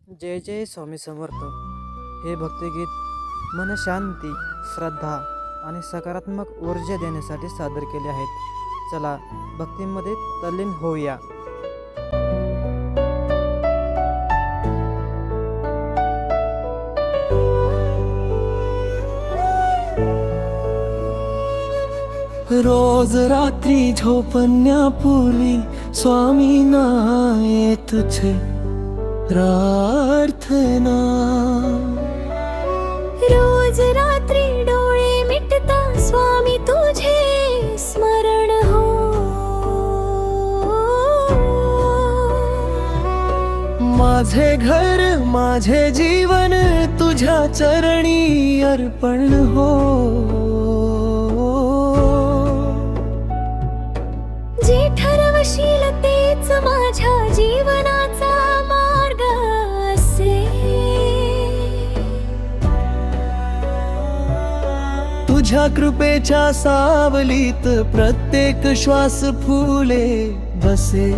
जय जय स्वामी समर्थ. हे भक्तिगीत मन शांती, श्रद्धा आणि सकारात्मक ऊर्जा देण्यासाठी सादर केले आहेत. चला भक्तीमध्ये तल्लीन होऊया. रोज रात्री झोपण्यापूर्वी स्वामींना येतुछे प्रार्थना. रोज रात्री डोळे मिटता स्वामी तुझे स्मरण हो. माझे घर माझे जीवन तुझ्या चरणी अर्पण हो. जे ठरवशील तेच माझ्या जीवनाचा मार्ग असे. तुझ्या कृपेच्या सावलीत प्रत्येक श्वास फुले बसे.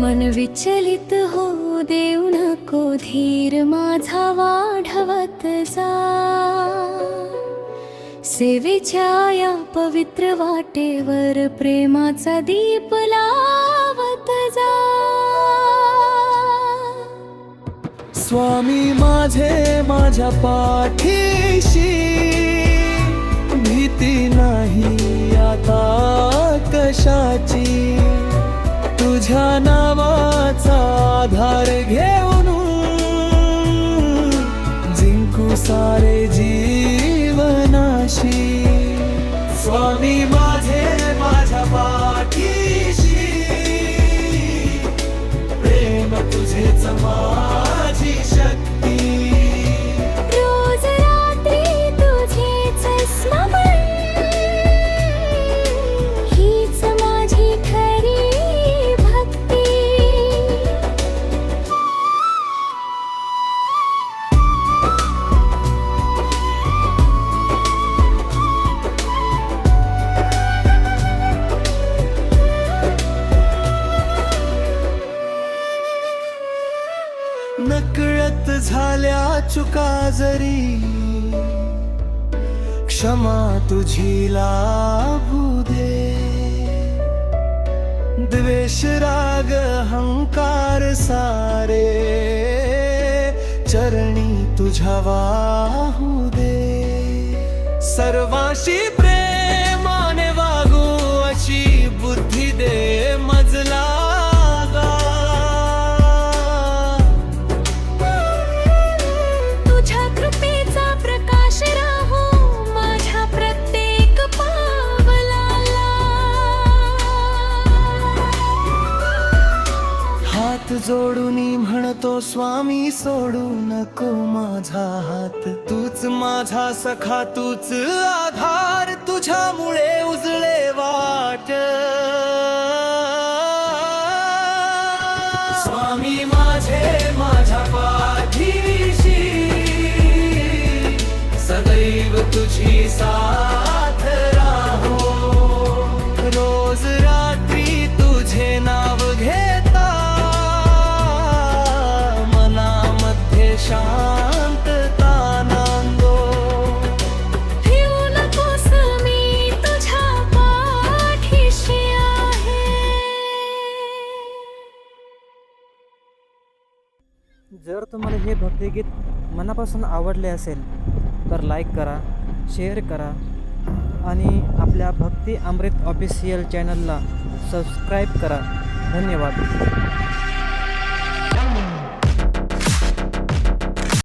मन विचलित हो देऊ नको, धीर माझा वाढवत जा. सेवेच्या या पवित्र वाटेवर प्रेमाचा दीप लावत जा. स्वामी माझे माझ्या पाठीशी, भीती नाही आता कशाची. तुझ्या नावाचा आधार घेऊन जिंकू सारे जीवनाशी. स्वामी माझे माझ्या पाठीशी, प्रेम तुझेच माझी शक्ती. रोज रात्री तुझेच स्मरण, हीच माझी खरी भक्ती. नकळत झाल्या चुका जरी, क्षमा तुझी लाभू दे. द्वेष राग अहंकार सारे चरणी तुझ्या वाहू दे. सर्वांशी प्रेमाने वागू अशी बुद्धी दे मजला. हात जोडूनी म्हणतो स्वामी सोडू नको माझा हात. तूच माझा सखा तूच आधार, तुझ्यामुळे उजळे वाट. स्वामी माझे माझ्या पाठीशी, सदैव तुझी साथ राहो. रोज रात्री तुझे नाव घेता शांतता नांदो. ठेवू नकोस मी तुझ्या पाठीशी आहे. जर तुम्हाला हे भक्तिगीत मनापासून आवडले असेल तर लाईक करा, शेअर करा आणि आपल्या भक्ती अमृत ऑफिशियल चॅनलला सबस्क्राईब करा. धन्यवाद.